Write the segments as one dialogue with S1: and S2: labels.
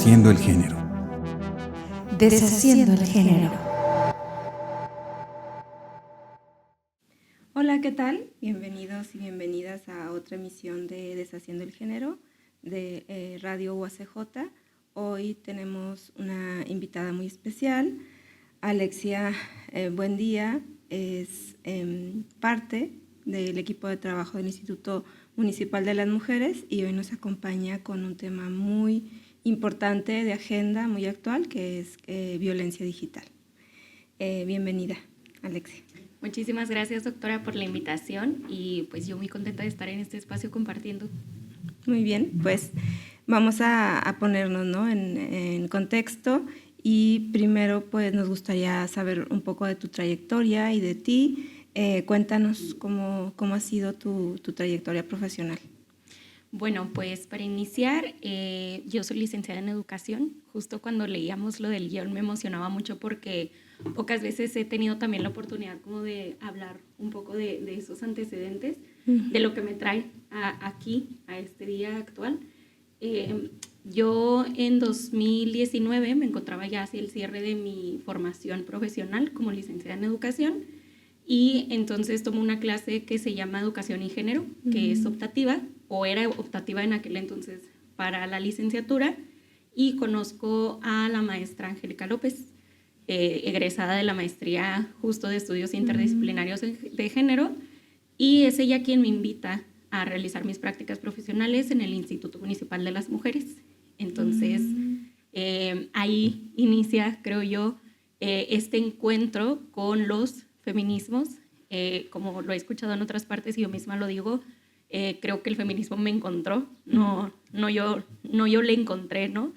S1: Deshaciendo el género.
S2: Deshaciendo el género.
S3: Hola, ¿qué tal? Bienvenidos y bienvenidas a otra emisión de Deshaciendo el género de Radio UACJ. Hoy tenemos una invitada muy especial. Alexia buen día, es parte del equipo de trabajo del Instituto Municipal de las Mujeres y hoy nos acompaña con un tema muy importante de agenda, muy actual, que es violencia digital. Bienvenida, Alexia.
S4: Muchísimas gracias, doctora, por la invitación y pues yo muy contenta de estar en este espacio compartiendo.
S3: Muy bien, pues vamos a ponernos, ¿no?, en contexto y primero pues nos gustaría saber un poco de tu trayectoria y de ti. Cuéntanos cómo ha sido tu trayectoria profesional.
S4: Bueno, pues para iniciar, yo soy licenciada en educación. Justo cuando leíamos lo del guión me emocionaba mucho porque pocas veces he tenido también la oportunidad como de hablar un poco de esos antecedentes, de lo que me trae aquí, a este día actual. Yo en 2019 me encontraba ya hacia el cierre de mi formación profesional como licenciada en educación y entonces tomo una clase que se llama Educación y Género, que es optativa, o era optativa en aquel entonces para la licenciatura, y conozco a la maestra Angélica López, egresada de la maestría justo de estudios interdisciplinarios de género, y es ella quien me invita a realizar mis prácticas profesionales en el Instituto Municipal de las Mujeres. Entonces, ahí inicia, creo yo, este encuentro con los feminismos. Como lo he escuchado en otras partes y yo misma lo digo, creo que el feminismo me encontró, no yo le encontré, ¿no?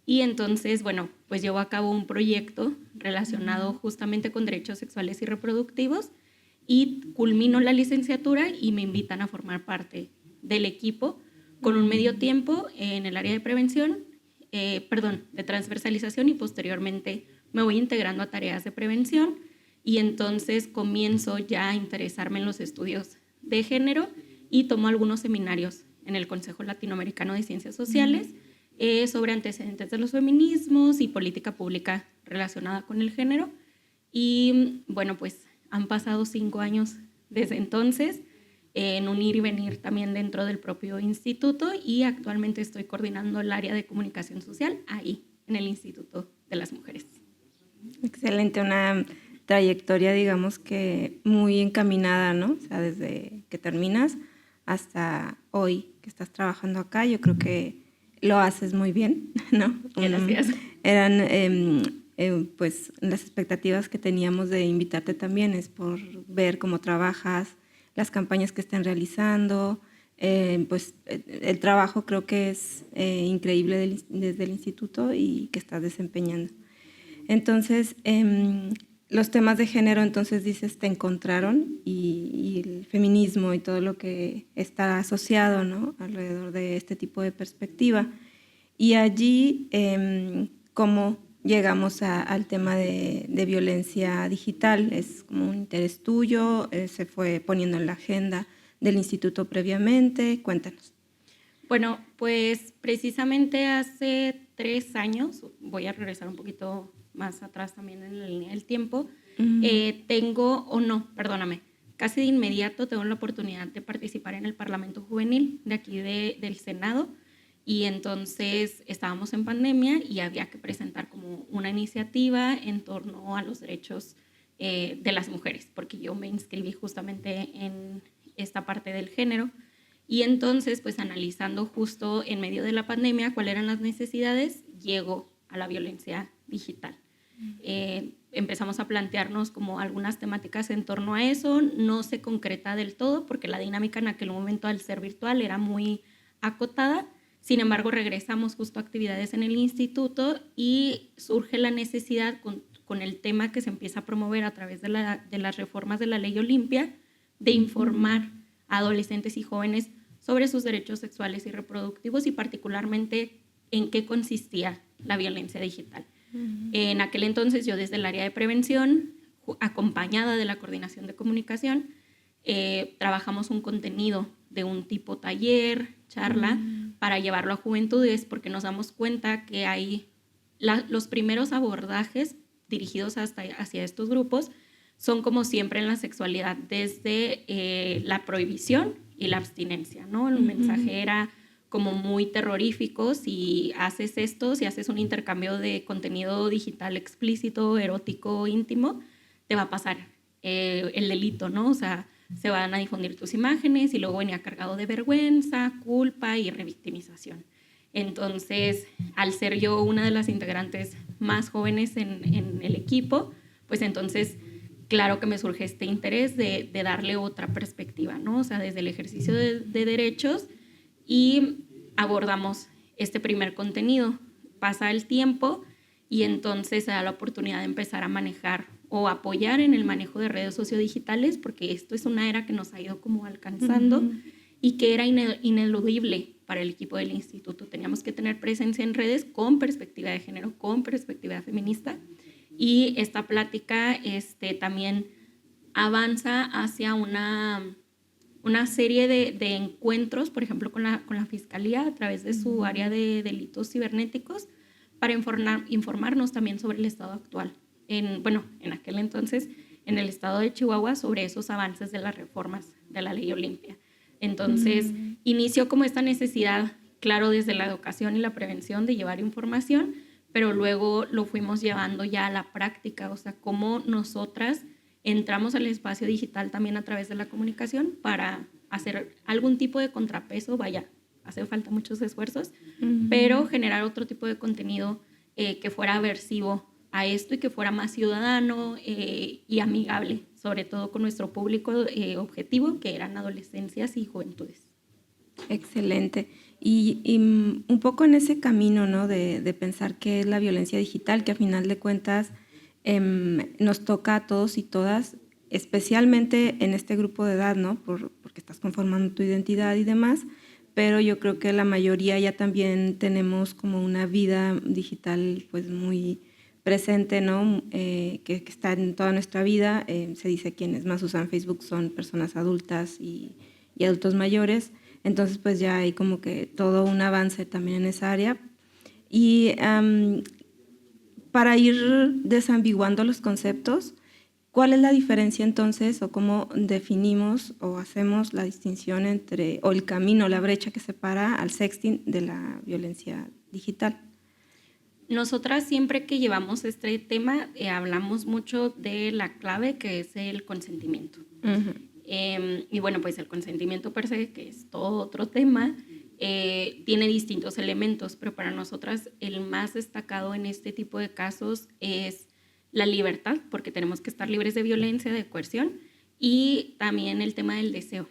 S4: Y entonces, bueno, pues llevo a cabo un proyecto relacionado justamente con derechos sexuales y reproductivos y culmino la licenciatura y me invitan a formar parte del equipo con un medio tiempo en el área de prevención, de transversalización, y posteriormente me voy integrando a tareas de prevención y entonces comienzo ya a interesarme en los estudios de género y tomo algunos seminarios en el Consejo Latinoamericano de Ciencias Sociales sobre antecedentes de los feminismos y política pública relacionada con el género. Y bueno, pues han pasado 5 años desde entonces, en un ir y venir también dentro del propio instituto, y actualmente estoy coordinando el área de comunicación social ahí, en el Instituto de las Mujeres.
S3: Excelente, una trayectoria, digamos que muy encaminada, ¿no? O sea, desde que terminas hasta hoy que estás trabajando acá, yo creo que lo haces muy bien, ¿no?
S4: Gracias.
S3: Eran pues las expectativas que teníamos de invitarte también es por ver cómo trabajas, las campañas que están realizando, pues el trabajo creo que es increíble desde el instituto y que estás desempeñando. Entonces, los temas de género, entonces dices, te encontraron y el feminismo y todo lo que está asociado, ¿no?, alrededor de este tipo de perspectiva. Y allí, ¿cómo llegamos al tema de violencia digital? ¿Es como un interés tuyo? ¿Se fue poniendo en la agenda del instituto previamente? Cuéntanos.
S4: Bueno, pues precisamente hace 3 años, voy a regresar un poquito más atrás también en la línea del tiempo, casi de inmediato tengo la oportunidad de participar en el Parlamento Juvenil de aquí del Senado, y entonces estábamos en pandemia y había que presentar como una iniciativa en torno a los derechos de las mujeres, porque yo me inscribí justamente en esta parte del género. Y entonces, pues analizando justo en medio de la pandemia cuáles eran las necesidades, llego a la violencia digital. Empezamos a plantearnos como algunas temáticas en torno a eso, no se concreta del todo porque la dinámica en aquel momento al ser virtual era muy acotada. Sin embargo, regresamos justo a actividades en el instituto y surge la necesidad con el tema que se empieza a promover a través de las reformas de la Ley Olimpia, de informar a adolescentes y jóvenes sobre sus derechos sexuales y reproductivos y particularmente en qué consistía la violencia digital. En aquel entonces yo desde el área de prevención, acompañada de la coordinación de comunicación, trabajamos un contenido de un tipo taller, charla, para llevarlo a juventudes, porque nos damos cuenta que hay los primeros abordajes dirigidos hacia estos grupos son como siempre en la sexualidad, desde la prohibición y la abstinencia, ¿no? El mensaje era como muy terrorífico: si haces esto, si haces un intercambio de contenido digital explícito, erótico, íntimo, te va a pasar el delito, ¿no? O sea, se van a difundir tus imágenes, y luego venía cargado de vergüenza, culpa y revictimización. Entonces, al ser yo una de las integrantes más jóvenes en el equipo, pues entonces, claro que me surge este interés de darle otra perspectiva, ¿no? O sea, desde el ejercicio de derechos, y abordamos este primer contenido. Pasa el tiempo y entonces se da la oportunidad de empezar a manejar o apoyar en el manejo de redes sociodigitales, porque esto es una era que nos ha ido como alcanzando y que era ineludible para el equipo del instituto. Teníamos que tener presencia en redes con perspectiva de género, con perspectiva feminista, y esta plática también avanza hacia una serie de encuentros, por ejemplo, con la Fiscalía a través de su área de delitos cibernéticos, para informarnos también sobre el estado actual. En aquel entonces, en el estado de Chihuahua, sobre esos avances de las reformas de la Ley Olimpia. Entonces, inició como esta necesidad, claro, desde la educación y la prevención, de llevar información, pero luego lo fuimos llevando ya a la práctica, o sea, cómo nosotras entramos al espacio digital también a través de la comunicación para hacer algún tipo de contrapeso. Vaya, hace falta muchos esfuerzos, pero generar otro tipo de contenido que fuera aversivo a esto y que fuera más ciudadano y amigable, sobre todo con nuestro público objetivo, que eran adolescencias y juventudes.
S3: Excelente. Y un poco en ese camino, ¿no?, de pensar qué es la violencia digital, que a final de cuentas nos toca a todos y todas, especialmente en este grupo de edad, ¿no?, porque estás conformando tu identidad y demás, pero yo creo que la mayoría ya también tenemos como una vida digital pues muy presente, ¿no?, que está en toda nuestra vida. Se dice quienes más usan Facebook son personas adultas y adultos mayores. Entonces, pues ya hay como que todo un avance también en esa área. Y para ir desambiguando los conceptos, ¿cuál es la diferencia entonces, o cómo definimos o hacemos la distinción entre, o el camino, la brecha que separa al sexting de la violencia digital?
S4: Nosotras, siempre que llevamos este tema, hablamos mucho de la clave, que es el consentimiento. Y bueno, pues el consentimiento per se, que es todo otro tema, tiene distintos elementos, pero para nosotras el más destacado en este tipo de casos es la libertad, porque tenemos que estar libres de violencia, de coerción, y también el tema del deseo,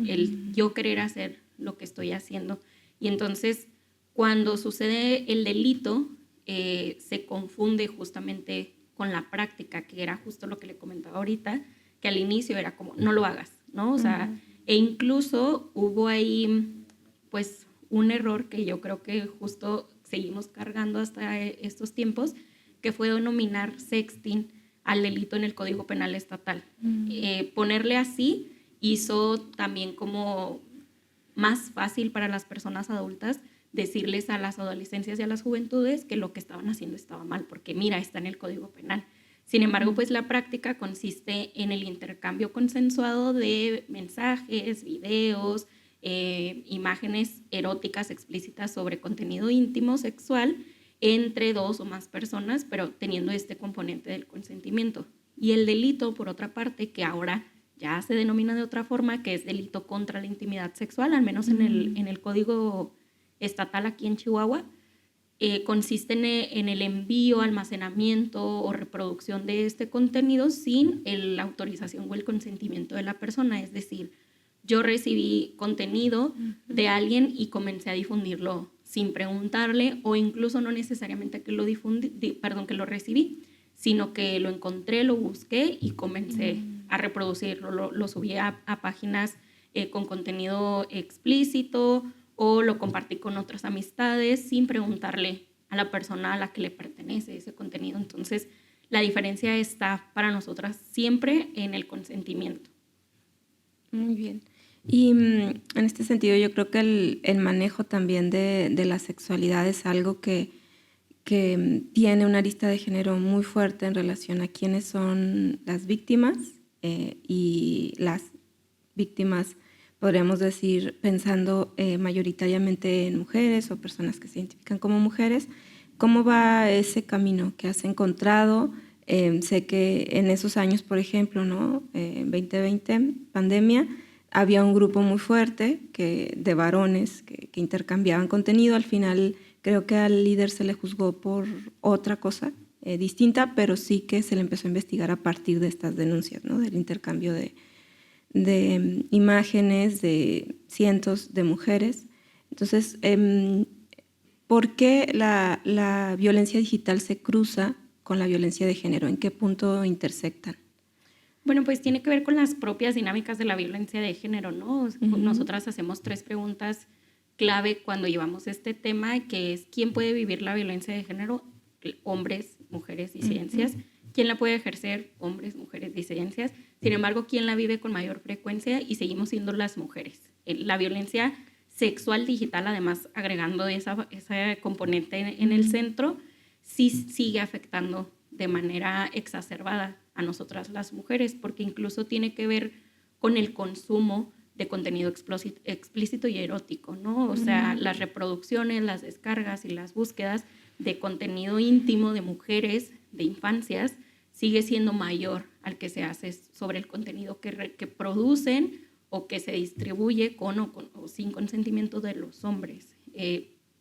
S4: el yo querer hacer lo que estoy haciendo. Y entonces, cuando sucede el delito, se confunde justamente con la práctica, que era justo lo que le comentaba ahorita, que al inicio era como, no lo hagas, ¿no? O sea, e incluso hubo ahí, pues, un error que yo creo que justo seguimos cargando hasta estos tiempos, que fue denominar sexting al delito en el Código Penal estatal. Ponerle así hizo también como más fácil para las personas adultas decirles a las adolescencias y a las juventudes que lo que estaban haciendo estaba mal, porque mira, está en el Código Penal. Sin embargo, pues la práctica consiste en el intercambio consensuado de mensajes, videos, imágenes eróticas explícitas sobre contenido íntimo, sexual, entre dos o más personas, pero teniendo este componente del consentimiento. Y el delito, por otra parte, que ahora ya se denomina de otra forma, que es delito contra la intimidad sexual, al menos en el Código Estatal aquí en Chihuahua, consiste en el envío, almacenamiento o reproducción de este contenido sin la autorización o el consentimiento de la persona. Es decir, yo recibí contenido de alguien y comencé a difundirlo sin preguntarle, o incluso no necesariamente que lo recibí, sino que lo encontré, lo busqué y comencé a reproducirlo. Lo subí a páginas con contenido explícito, o lo compartí con otras amistades sin preguntarle a la persona a la que le pertenece ese contenido. Entonces, la diferencia está para nosotras siempre en el consentimiento.
S3: Muy bien. Y en este sentido yo creo que el manejo también de la sexualidad es algo que tiene una arista de género muy fuerte en relación a quiénes son las víctimas y las víctimas, podríamos decir, pensando mayoritariamente en mujeres o personas que se identifican como mujeres. ¿Cómo va ese camino que has encontrado? Sé que en esos años, por ejemplo, ¿no? 2020, pandemia, había un grupo muy fuerte de varones que intercambiaban contenido. Al final creo que al líder se le juzgó por otra cosa distinta, pero sí que se le empezó a investigar a partir de estas denuncias, ¿no? Del intercambio de imágenes de cientos de mujeres. Entonces, ¿por qué la violencia digital se cruza con la violencia de género? ¿En qué punto intersectan?
S4: Bueno, pues tiene que ver con las propias dinámicas de la violencia de género, ¿no? Nosotras hacemos 3 preguntas clave cuando llevamos este tema, que es ¿quién puede vivir la violencia de género? Hombres, mujeres, disidencias. ¿Quién la puede ejercer? Hombres, mujeres, disidencias. Sin embargo, ¿quién la vive con mayor frecuencia? Y seguimos siendo las mujeres. La violencia sexual digital, además agregando esa componente en el centro, sí sigue afectando de manera exacerbada a nosotras las mujeres, porque incluso tiene que ver con el consumo de contenido explícito y erótico, ¿no? O sea, las reproducciones, las descargas y las búsquedas de contenido íntimo de mujeres, de infancias, sigue siendo mayor al que se hace sobre el contenido que producen o que se distribuye con o sin consentimiento de los hombres.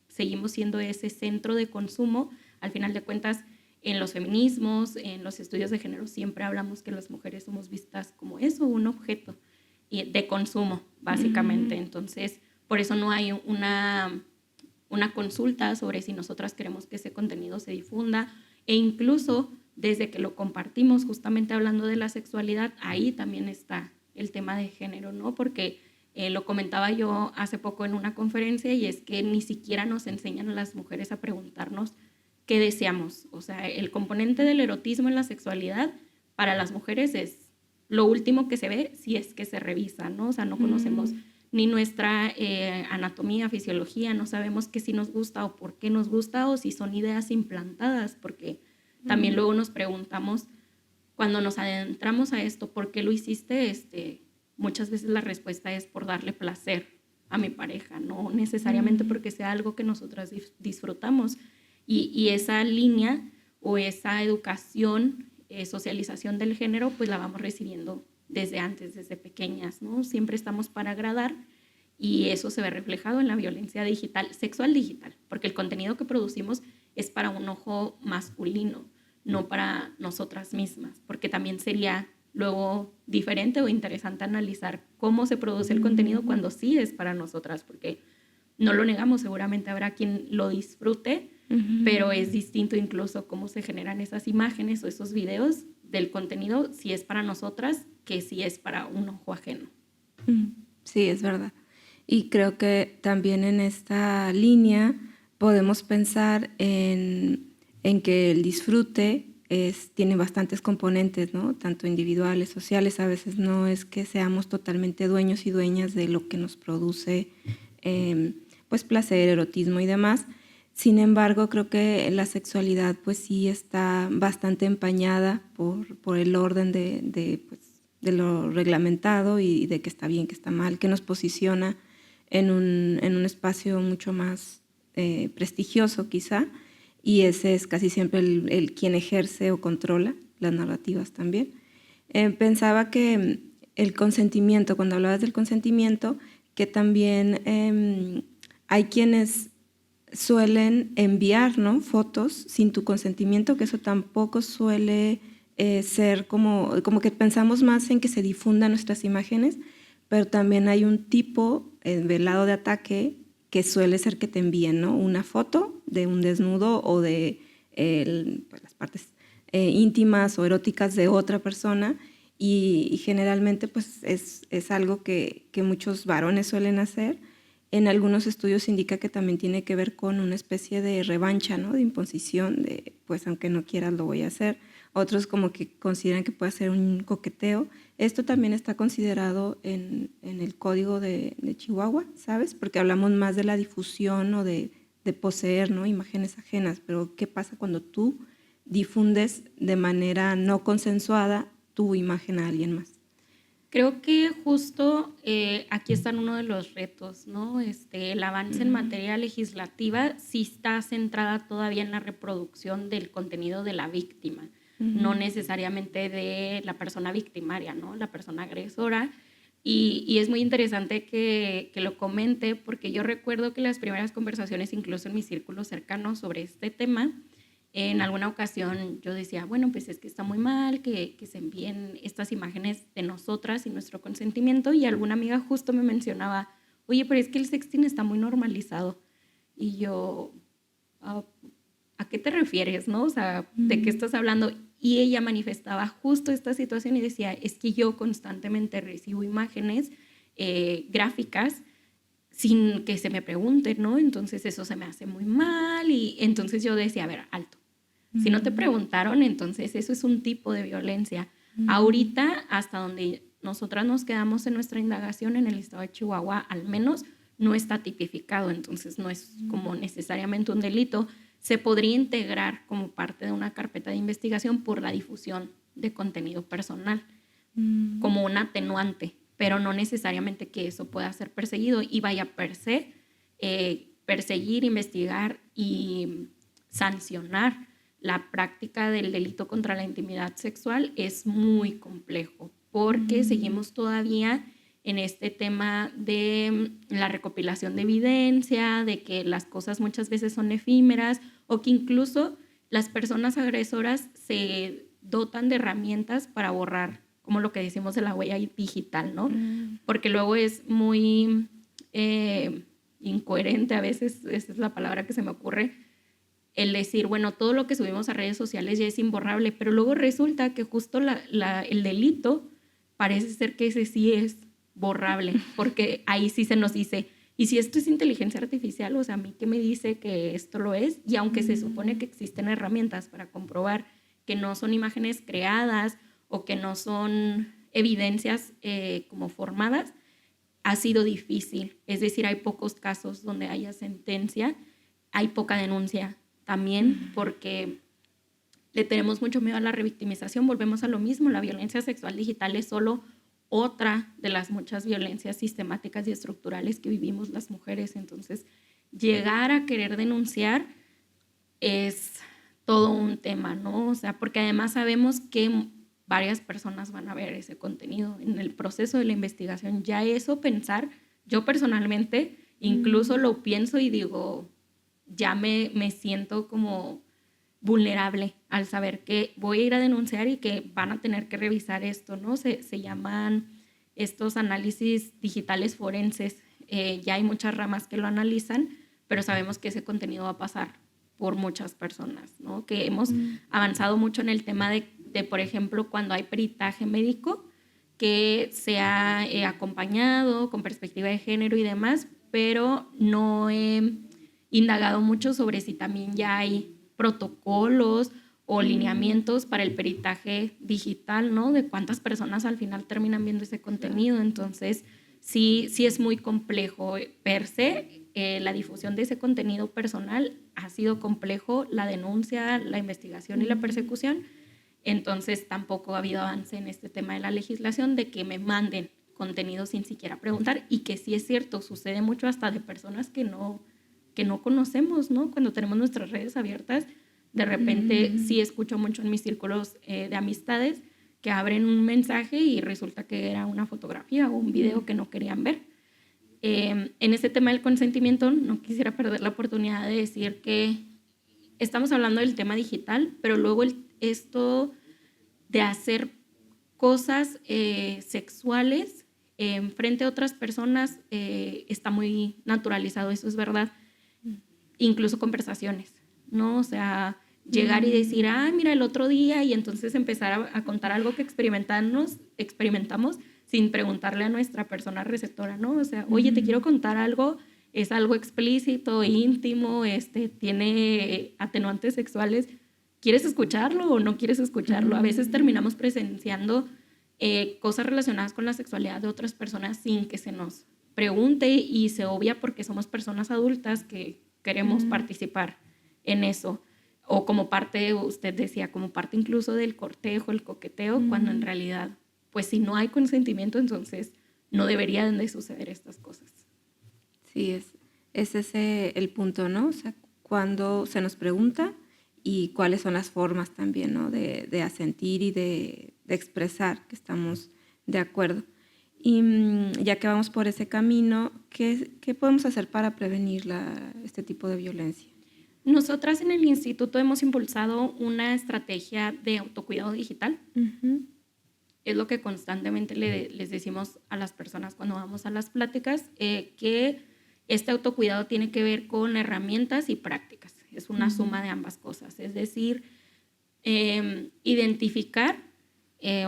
S4: Seguimos siendo ese centro de consumo. Al final de cuentas, en los feminismos, en los estudios de género, siempre hablamos que las mujeres somos vistas como eso, un objeto de consumo, básicamente. Entonces, por eso no hay una consulta sobre si nosotras queremos que ese contenido se difunda, e incluso desde que lo compartimos, justamente hablando de la sexualidad, ahí también está el tema de género, ¿no? Porque lo comentaba yo hace poco en una conferencia, y es que ni siquiera nos enseñan a las mujeres a preguntarnos qué deseamos. O sea, el componente del erotismo en la sexualidad para las mujeres es lo último que se ve si es que se revisa, ¿no? O sea, no conocemos ni nuestra anatomía, fisiología, no sabemos qué sí nos gusta o por qué nos gusta, o si son ideas implantadas, porque también luego nos preguntamos, cuando nos adentramos a esto, ¿por qué lo hiciste? Muchas veces la respuesta es por darle placer a mi pareja, no necesariamente porque sea algo que nosotras disfrutamos. Y esa línea o esa educación, socialización del género, pues la vamos recibiendo desde antes, desde pequeñas, ¿no? Siempre estamos para agradar, y eso se ve reflejado en la violencia digital, sexual digital, porque el contenido que producimos es para un ojo masculino, no para nosotras mismas, porque también sería luego diferente o interesante analizar cómo se produce el contenido cuando sí es para nosotras, porque no lo negamos, seguramente habrá quien lo disfrute, pero es distinto incluso cómo se generan esas imágenes o esos videos del contenido, si es para nosotras que si es para un ojo ajeno.
S3: Sí, es verdad. Y creo que también en esta línea podemos pensar en que el disfrute tiene bastantes componentes, ¿no? Tanto individuales, sociales. A veces no es que seamos totalmente dueños y dueñas de lo que nos produce pues placer, erotismo y demás. Sin embargo, creo que la sexualidad pues sí está bastante empañada por el orden de lo reglamentado y de que está bien, que está mal, que nos posiciona en un espacio mucho más prestigioso quizá, y ese es casi siempre el quien ejerce o controla las narrativas también. Pensaba que el consentimiento, cuando hablabas del consentimiento, que también hay quienes suelen enviar, ¿no?, fotos sin tu consentimiento, que eso tampoco suele ser como que pensamos más en que se difundan nuestras imágenes, pero también hay un tipo del lado de ataque que suele ser que te envíen, ¿no?, una foto de un desnudo o de pues, las partes íntimas o eróticas de otra persona, y generalmente pues es algo que muchos varones suelen hacer. En algunos estudios indica que también tiene que ver con una especie de revancha, ¿no?, de imposición, de pues aunque no quieras lo voy a hacer, otros como que consideran que puede ser un coqueteo. Esto también está considerado en el código de Chihuahua, ¿sabes? Porque hablamos más de la difusión o de poseer, ¿no? Imágenes ajenas, pero ¿qué pasa cuando tú difundes de manera no consensuada tu imagen a alguien más?
S4: Creo que justo aquí están uno de los retos, ¿no? El avance en materia legislativa sí está centrada todavía en la reproducción del contenido de la víctima, no necesariamente de la persona victimaria, ¿no? La persona agresora. Y es muy interesante que lo comente, porque yo recuerdo que las primeras conversaciones, incluso en mi círculo cercano sobre este tema, en alguna ocasión yo decía, bueno, pues es que está muy mal que se envíen estas imágenes de nosotras sin nuestro consentimiento, y alguna amiga justo me mencionaba, oye, pero es que el sexting está muy normalizado. Y yo, ¿a qué te refieres, no? O sea, ¿de qué estás hablando? Y ella manifestaba justo esta situación y decía, es que yo constantemente recibo imágenes gráficas sin que se me pregunte, ¿no? Entonces eso se me hace muy mal, y entonces yo decía, a ver, alto. Si no te preguntaron, entonces eso es un tipo de violencia. Ahorita, hasta donde nosotras nos quedamos en nuestra indagación en el estado de Chihuahua, al menos no está tipificado, entonces no es como necesariamente un delito. Se podría integrar como parte de una carpeta de investigación por la difusión de contenido personal, como un atenuante, pero no necesariamente que eso pueda ser perseguido y vaya per se perseguir, investigar y sancionar la práctica del delito contra la intimidad sexual es muy complejo, porque seguimos todavía en este tema de la recopilación de evidencia, de que las cosas muchas veces son efímeras, o que incluso las personas agresoras se dotan de herramientas para borrar, como lo que decimos de la huella digital, ¿no? Porque luego es muy incoherente, a veces esa es la palabra que se me ocurre, el decir, bueno, todo lo que subimos a redes sociales ya es imborrable, pero luego resulta que justo el delito parece ser que ese sí es borrable, porque ahí sí se nos dice, y si esto es inteligencia artificial, o sea, a mí qué me dice que esto lo es, y aunque se supone que existen herramientas para comprobar que no son imágenes creadas o que no son evidencias como formadas, ha sido difícil, es decir, hay pocos casos donde haya sentencia, hay poca denuncia también porque le tenemos mucho miedo a la revictimización. Volvemos a lo mismo, la violencia sexual digital es solo otra de las muchas violencias sistemáticas y estructurales que vivimos las mujeres. Entonces, llegar a querer denunciar es todo un tema, ¿no? O sea, porque además sabemos que varias personas van a ver ese contenido en el proceso de la investigación. Ya eso pensar, yo personalmente incluso lo pienso y digo, ya me siento como vulnerable al saber que voy a ir a denunciar y que van a tener que revisar esto, ¿no? Se llaman estos análisis digitales forenses. Ya hay muchas ramas que lo analizan, pero sabemos que ese contenido va a pasar por muchas personas, ¿no? Que hemos avanzado mucho en el tema de, por ejemplo, cuando hay peritaje médico, que se ha acompañado con perspectiva de género y demás, pero no indagado mucho sobre si también ya hay protocolos o lineamientos para el peritaje digital, ¿no? De cuántas personas al final terminan viendo ese contenido. Entonces, sí es muy complejo. Per se, la difusión de ese contenido personal ha sido complejo, la denuncia, la investigación y la persecución. Entonces, tampoco ha habido avance en este tema de la legislación de que me manden contenido sin siquiera preguntar, y que sí es cierto, sucede mucho hasta de personas que no conocemos, ¿no? Cuando tenemos nuestras redes abiertas, de repente sí escucho mucho en mis círculos de amistades que abren un mensaje y resulta que era una fotografía o un video que no querían ver. En este tema del consentimiento no quisiera perder la oportunidad de decir que estamos hablando del tema digital, pero luego esto de hacer cosas sexuales frente a otras personas está muy naturalizado, eso es verdad. Incluso conversaciones, ¿no? O sea, llegar y decir, mira, el otro día, y entonces empezar a contar algo que experimentamos sin preguntarle a nuestra persona receptora, ¿no? O sea, oye, te quiero contar algo, es algo explícito, íntimo, tiene atenuantes sexuales, ¿quieres escucharlo o no quieres escucharlo? A veces terminamos presenciando cosas relacionadas con la sexualidad de otras personas sin que se nos pregunte y se obvia porque somos personas adultas que queremos participar en eso. O como parte, usted decía, como parte incluso del cortejo, el coqueteo, cuando en realidad, pues si no hay consentimiento, entonces no deberían de suceder estas cosas.
S3: Sí, es ese el punto, ¿no? O sea, cuando se nos pregunta y cuáles son las formas también, ¿no? De asentir y de expresar que estamos de acuerdo. Y ya que vamos por ese camino, ¿qué podemos hacer para prevenir este tipo de violencia?
S4: Nosotras en el instituto hemos impulsado una estrategia de autocuidado digital. Es lo que constantemente les decimos a las personas cuando vamos a las pláticas, que este autocuidado tiene que ver con herramientas y prácticas. Es una suma de ambas cosas. Es decir, identificar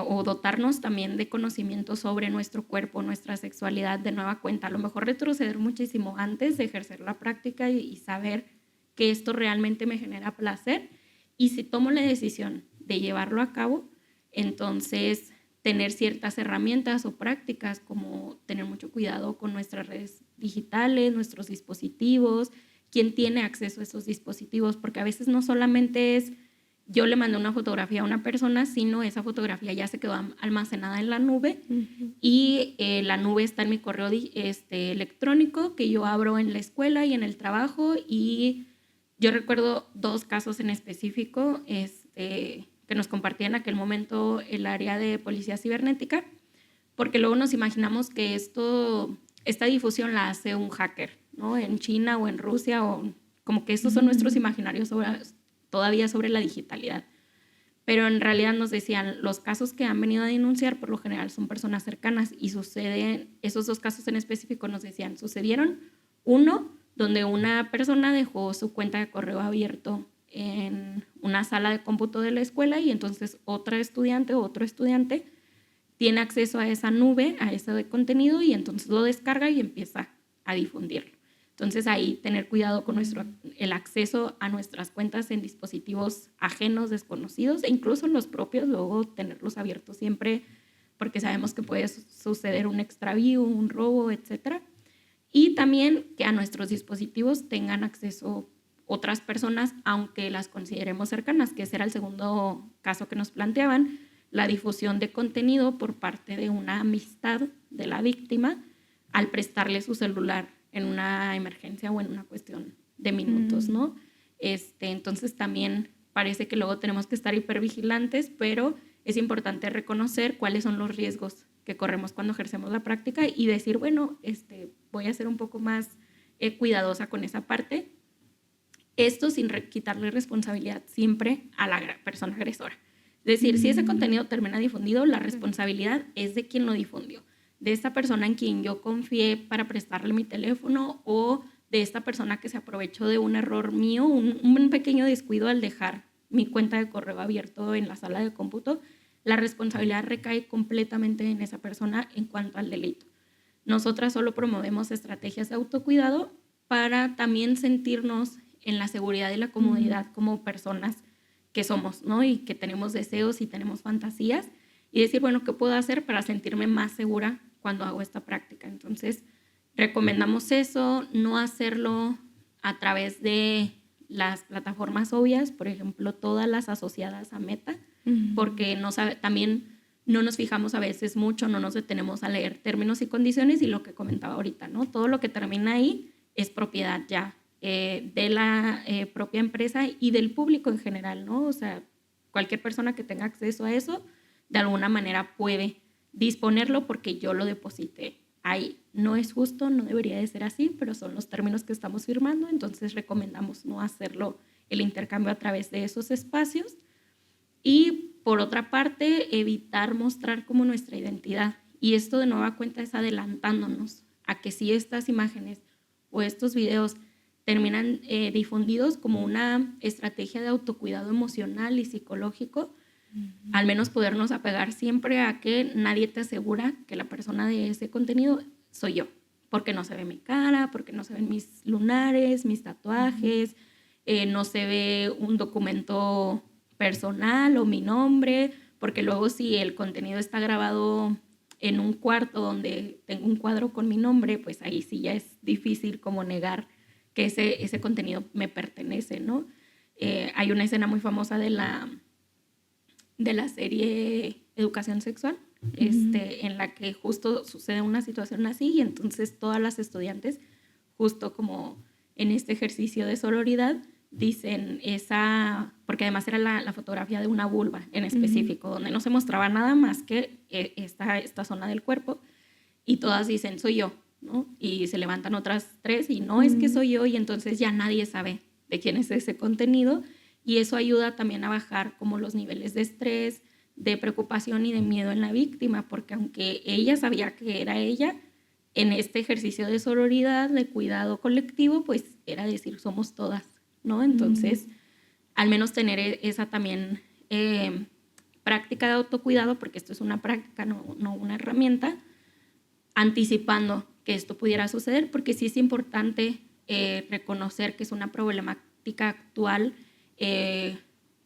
S4: o dotarnos también de conocimiento sobre nuestro cuerpo, nuestra sexualidad de nueva cuenta. A lo mejor retroceder muchísimo antes de ejercer la práctica y saber que esto realmente me genera placer. Y si tomo la decisión de llevarlo a cabo, entonces tener ciertas herramientas o prácticas como tener mucho cuidado con nuestras redes digitales, nuestros dispositivos, quién tiene acceso a esos dispositivos, porque a veces no solamente es yo le mandé una fotografía a una persona, sino esa fotografía ya se quedó almacenada en la nube y la nube está en mi correo electrónico que yo abro en la escuela y en el trabajo. Y yo recuerdo 2 casos en específico que nos compartía en aquel momento el área de policía cibernética, porque luego nos imaginamos que esta difusión la hace un hacker, ¿no? En China o en Rusia, o como que estos son nuestros imaginarios todavía sobre la digitalidad. Pero en realidad nos decían, los casos que han venido a denunciar por lo general son personas cercanas y suceden, esos 2 casos en específico nos decían, sucedieron, uno, donde una persona dejó su cuenta de correo abierto en una sala de cómputo de la escuela y entonces otra estudiante o otro estudiante tiene acceso a esa nube, a ese contenido y entonces lo descarga y empieza a difundirlo. Entonces ahí tener cuidado con el acceso a nuestras cuentas en dispositivos ajenos, desconocidos e incluso los propios, luego tenerlos abiertos siempre porque sabemos que puede suceder un extravío, un robo, etc. Y también que a nuestros dispositivos tengan acceso otras personas, aunque las consideremos cercanas, que ese era el segundo caso que nos planteaban, la difusión de contenido por parte de una amistad de la víctima al prestarle su celular en una emergencia o en una cuestión de minutos, ¿no? Entonces también parece que luego tenemos que estar hipervigilantes, pero es importante reconocer cuáles son los riesgos que corremos cuando ejercemos la práctica y decir, bueno, voy a ser un poco más cuidadosa con esa parte. Esto sin quitarle responsabilidad siempre a la persona agresora. Es decir, si ese contenido termina difundido, la responsabilidad es de quien lo difundió, de esta persona en quien yo confié para prestarle mi teléfono o de esta persona que se aprovechó de un error mío, un pequeño descuido al dejar mi cuenta de correo abierto en la sala de cómputo. La responsabilidad recae completamente en esa persona en cuanto al delito. Nosotras solo promovemos estrategias de autocuidado para también sentirnos en la seguridad y la comodidad como personas que somos, ¿no? Y que tenemos deseos y tenemos fantasías y decir, bueno, ¿qué puedo hacer para sentirme más segura cuando hago esta práctica? Entonces, recomendamos eso, no hacerlo a través de las plataformas obvias, por ejemplo, todas las asociadas a Meta, porque también no nos fijamos a veces mucho, no nos detenemos a leer términos y condiciones y lo que comentaba ahorita, ¿no? Todo lo que termina ahí es propiedad ya de la propia empresa y del público en general, ¿no? O sea, cualquier persona que tenga acceso a eso, de alguna manera puede disponerlo porque yo lo deposité ahí. No es justo, no debería de ser así, pero son los términos que estamos firmando, entonces recomendamos no hacerlo el intercambio a través de esos espacios. Y por otra parte, evitar mostrar como nuestra identidad. Y esto de nueva cuenta es adelantándonos a que si estas imágenes o estos videos terminan difundidos como una estrategia de autocuidado emocional y psicológico, al menos podernos apegar siempre a que nadie te asegura que la persona de ese contenido soy yo, porque no se ve mi cara, porque no se ven mis lunares, mis tatuajes, no se ve un documento personal o mi nombre, porque luego si el contenido está grabado en un cuarto donde tengo un cuadro con mi nombre, pues ahí sí ya es difícil como negar que ese contenido me pertenece, ¿no? Hay una escena muy famosa de la serie Educación Sexual, en la que justo sucede una situación así y entonces todas las estudiantes, justo como en este ejercicio de sororidad, dicen porque además era la fotografía de una vulva en específico, donde no se mostraba nada más que esta zona del cuerpo, y todas dicen, soy yo, ¿no? Y se levantan otras 3 y no, es que soy yo, y entonces ya nadie sabe de quién es ese contenido, y eso ayuda también a bajar como los niveles de estrés, de preocupación y de miedo en la víctima, porque aunque ella sabía que era ella, en este ejercicio de sororidad, de cuidado colectivo, pues era decir, somos todas, ¿no? Entonces, al menos tener esa también práctica de autocuidado, porque esto es una práctica, no una herramienta, anticipando que esto pudiera suceder, porque sí es importante reconocer que es una problemática actual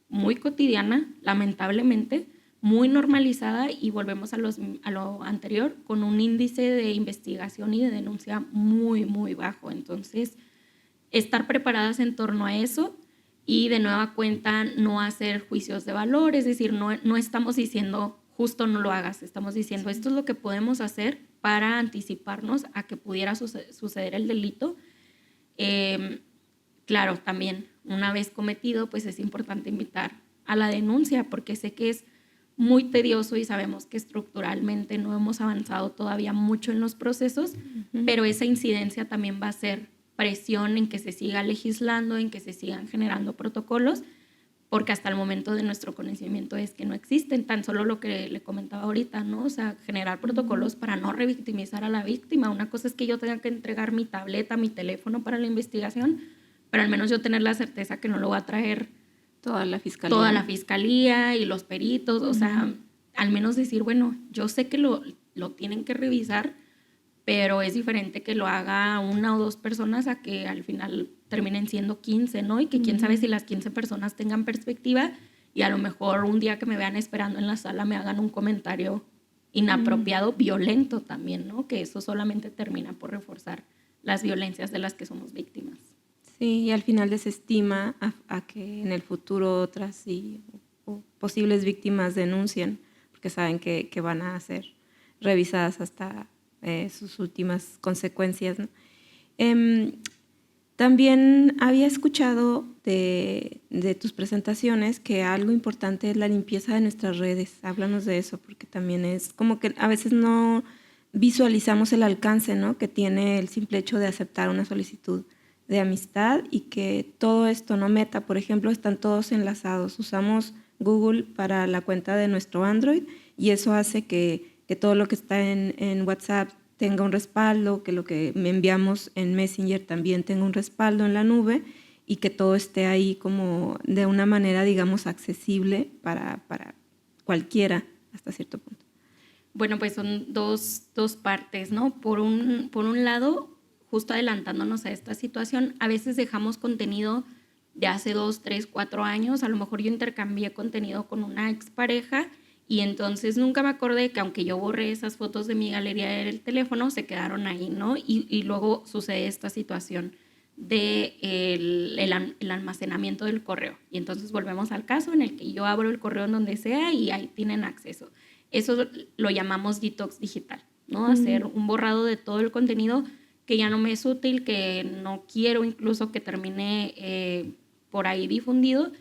S4: muy cotidiana, lamentablemente, muy normalizada, y volvemos a lo anterior, con un índice de investigación y de denuncia muy, muy bajo. Entonces, estar preparadas en torno a eso y de nueva cuenta no hacer juicios de valor, es decir, no estamos diciendo justo no lo hagas, estamos diciendo esto es lo que podemos hacer para anticiparnos a que pudiera suceder el delito. Claro, también una vez cometido, pues es importante invitar a la denuncia, porque sé que es muy tedioso y sabemos que estructuralmente no hemos avanzado todavía mucho en los procesos, pero esa incidencia también va a ser presión en que se siga legislando, en que se sigan generando protocolos, porque hasta el momento de nuestro conocimiento es que no existen, tan solo lo que le comentaba ahorita, ¿no? O sea, generar protocolos para no revictimizar a la víctima. Una cosa es que yo tenga que entregar mi tableta, mi teléfono para la investigación, pero al menos yo tener la certeza que no lo va a traer
S3: toda la
S4: fiscalía y los peritos, o sea, al menos decir, bueno, yo sé que lo tienen que revisar, pero es diferente que lo haga 1 o 2 personas a que al final terminen siendo 15, ¿no? Y que quién sabe si las 15 personas tengan perspectiva y a lo mejor un día que me vean esperando en la sala me hagan un comentario inapropiado, violento también, ¿no? Que eso solamente termina por reforzar las violencias de las que somos víctimas.
S3: Sí, y al final desestima a que en el futuro otras o posibles víctimas denuncien, porque saben que van a ser revisadas hasta sus últimas consecuencias, ¿no? También había escuchado de tus presentaciones que algo importante es la limpieza de nuestras redes. Háblanos de eso, porque también es como que a veces no visualizamos el alcance, ¿no?, que tiene el simple hecho de aceptar una solicitud de amistad, y que todo esto, ¿no? Meta, por ejemplo, están todos enlazados. Usamos Google para la cuenta de nuestro Android y eso hace que todo lo que está en WhatsApp tenga un respaldo, que lo que me enviamos en Messenger también tenga un respaldo en la nube, y que todo esté ahí como de una manera, digamos, accesible para cualquiera hasta cierto punto.
S4: Bueno, pues son dos partes, ¿no? Por un lado, justo adelantándonos a esta situación, a veces dejamos contenido de hace 2, 3, 4 años. A lo mejor yo intercambié contenido con una expareja y entonces nunca me acordé que aunque yo borré esas fotos de mi galería del teléfono, se quedaron ahí, ¿no? Y luego sucede esta situación de el almacenamiento del correo. Y entonces volvemos al caso en el que yo abro el correo en donde sea y ahí tienen acceso. Eso lo llamamos detox digital, ¿no? Hacer un borrado de todo el contenido que ya no me es útil, que no quiero incluso que termine por ahí difundido.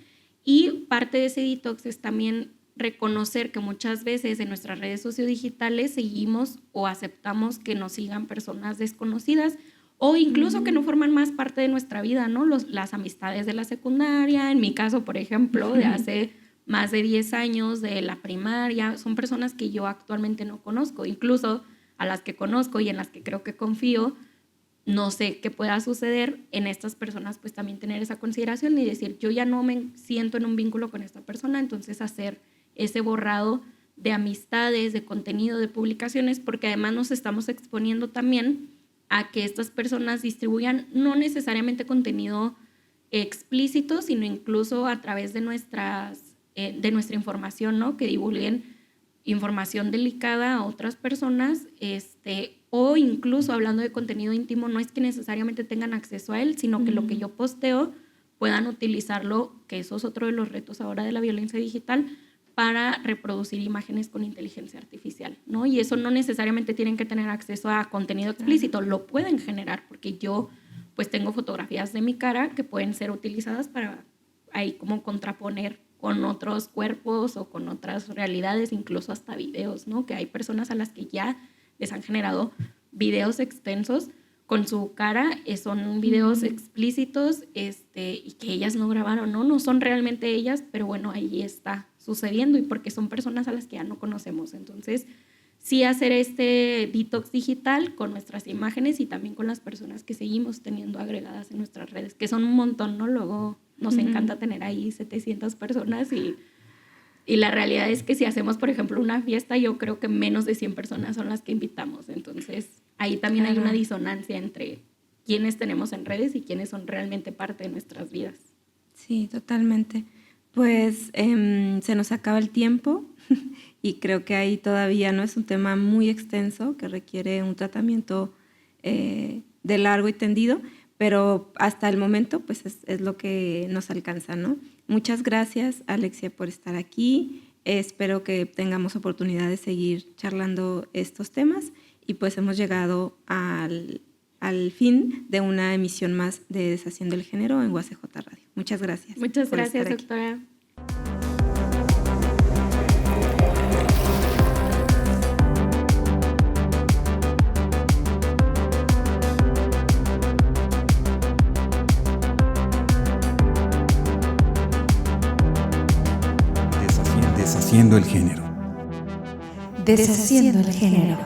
S4: Y parte de ese detox es también reconocer que muchas veces en nuestras redes sociodigitales seguimos o aceptamos que nos sigan personas desconocidas o incluso que no forman más parte de nuestra vida, ¿no? Las amistades de la secundaria, en mi caso, por ejemplo, de hace más de 10 años, de la primaria, son personas que yo actualmente no conozco, incluso a las que conozco y en las que creo que confío. No sé qué pueda suceder en estas personas, pues también tener esa consideración y decir, yo ya no me siento en un vínculo con esta persona, entonces hacer ese borrado de amistades, de contenido, de publicaciones, porque además nos estamos exponiendo también a que estas personas distribuyan no necesariamente contenido explícito, sino incluso a través de nuestras de nuestra información, ¿no? Que divulguen información delicada a otras personas, o incluso hablando de contenido íntimo, no es que necesariamente tengan acceso a él, sino que lo que yo posteo puedan utilizarlo, que eso es otro de los retos ahora de la violencia digital, para reproducir imágenes con inteligencia artificial, ¿no? Y eso no necesariamente tienen que tener acceso a contenido explícito, lo pueden generar, porque yo pues tengo fotografías de mi cara que pueden ser utilizadas para ahí como contraponer con otros cuerpos o con otras realidades, incluso hasta videos, ¿no? Que hay personas a las que ya les han generado videos extensos con su cara, son videos explícitos y que ellas no grabaron, ¿no? No son realmente ellas, pero bueno, ahí está sucediendo y porque son personas a las que ya no conocemos. Entonces, sí hacer este detox digital con nuestras imágenes y también con las personas que seguimos teniendo agregadas en nuestras redes, que son un montón, ¿no? Luego nos encanta tener ahí 700 personas y la realidad es que si hacemos, por ejemplo, una fiesta, yo creo que menos de 100 personas son las que invitamos. Entonces, ahí también hay una disonancia entre quiénes tenemos en redes y quiénes son realmente parte de nuestras vidas.
S3: Sí, totalmente. Pues se nos acaba el tiempo y creo que ahí todavía no es un tema muy extenso que requiere un tratamiento de largo y tendido, pero hasta el momento pues es lo que nos alcanza, ¿no? Muchas gracias, Alexia, por estar aquí. Espero que tengamos oportunidad de seguir charlando estos temas y pues hemos llegado al fin de una emisión más de Deshaciendo el Género en UACJ Radio. Muchas gracias.
S4: Muchas gracias, doctora.
S1: Deshaciendo el género.
S2: Deshaciendo el género.